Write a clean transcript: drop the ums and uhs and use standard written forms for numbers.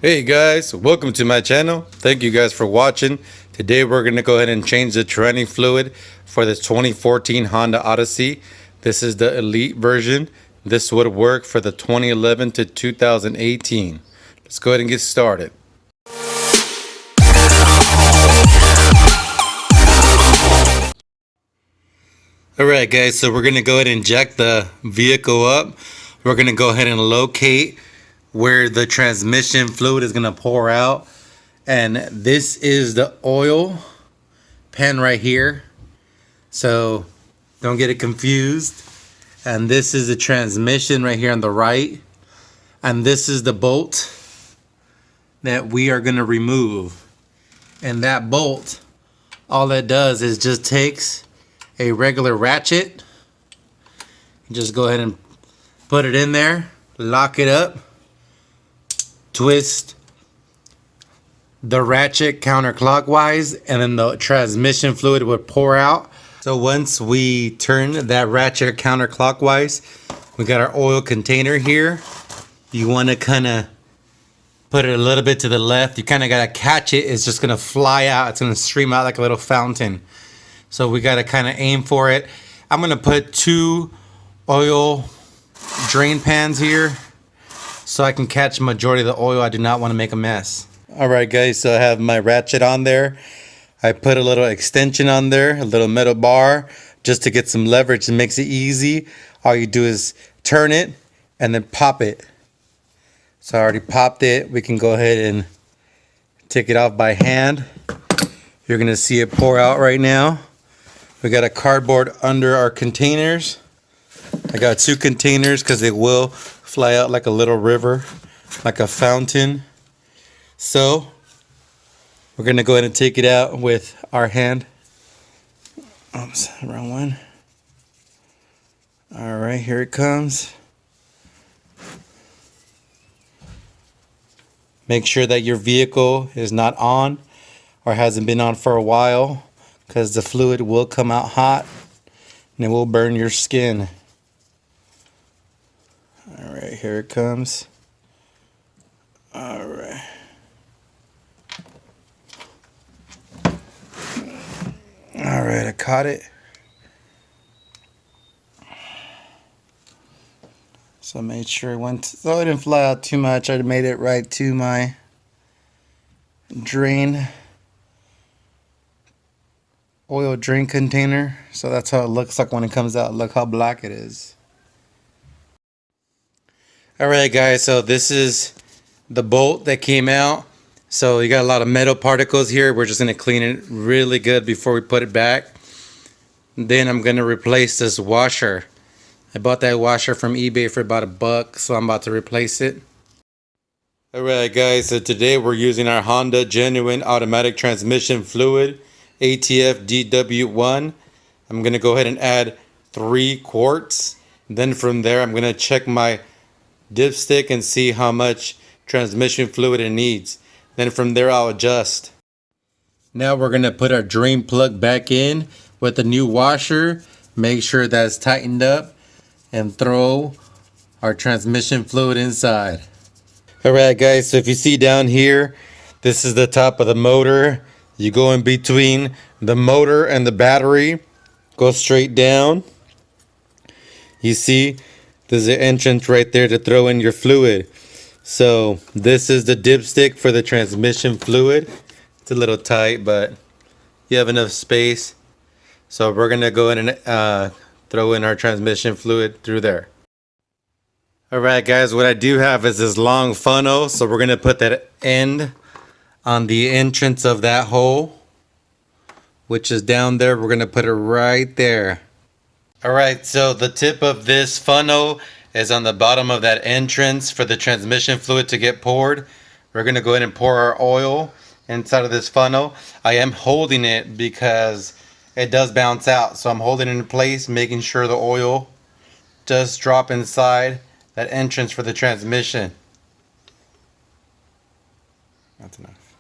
Hey guys, welcome to my channel. Thank you guys for watching. Today we're going to go ahead and change the training fluid for this 2014 Honda Odyssey. This is the Elite version. This would work for the 2011 to 2018. Let's go ahead and get started. Alright guys, so we're going to go ahead and jack the vehicle up. We're going to go ahead and locate where the transmission fluid is going to pour out, and this is the oil pan right here, so don't get it confused. And this is the transmission right here on the right, and this is the bolt that we are going to remove. And that bolt, all it does is just takes a regular ratchet, just go ahead and put it in there, lock it up, twist the ratchet counterclockwise, and then the transmission fluid would pour out. So once we turn that ratchet counterclockwise, we got our oil container here. You want to kind of put it a little bit to the left. You kind of got to catch it. It's just going to fly out. It's going to stream out like a little fountain. So we got to kind of aim for it. I'm going to put 2 oil drain pans here, so I can catch majority of the oil. I do not want to make a mess. Alright guys, so I have my ratchet on there. I put a little extension on there, a little metal bar, just to get some leverage. It makes it easy. All you do is turn it and then pop it. So I already popped it. We can go ahead and take it off by hand. You're going to see it pour out right now. We got a cardboard under our containers. I got 2 containers because it will fly out like a little river, like a fountain. So we're going to go ahead and take it out with our hand. Oops, wrong one. All right, here it comes. Make sure that your vehicle is not on or hasn't been on for a while, because the fluid will come out hot and it will burn your skin. All right, here it comes. All right. All right, I caught it. So I made sure it went, so it didn't fly out too much. I made it right to my oil drain container. So that's how it looks like when it comes out. Look how black it is. Alright guys, so this is the bolt that came out. So you got a lot of metal particles here. We're just going to clean it really good before we put it back. Then I'm going to replace this washer. I bought that washer from eBay for about $1, so I'm about to replace it. Alright guys, so today we're using our Honda Genuine Automatic Transmission Fluid ATF DW1. I'm going to go ahead and add 3 quarts. Then from there I'm going to check my dipstick and see how much transmission fluid it needs. Then from there I'll adjust. Now we're going to put our drain plug back in with the new washer. Make sure that's tightened up and throw our transmission fluid inside. Alright guys, so if you see down here, this is the top of the motor. You go in between the motor and the battery, go straight down. You see there's an entrance right there to throw in your fluid. So this is the dipstick for the transmission fluid. It's a little tight, but you have enough space. So we're going to go in and throw in our transmission fluid through there. Alright guys, what I do have is this long funnel. So we're going to put that end on the entrance of that hole, which is down there. We're going to put it right there. Alright, so the tip of this funnel is on the bottom of that entrance for the transmission fluid to get poured. We're going to go ahead and pour our oil inside of this funnel. I am holding it because it does bounce out. So I'm holding it in place, making sure the oil does drop inside that entrance for the transmission. That's enough.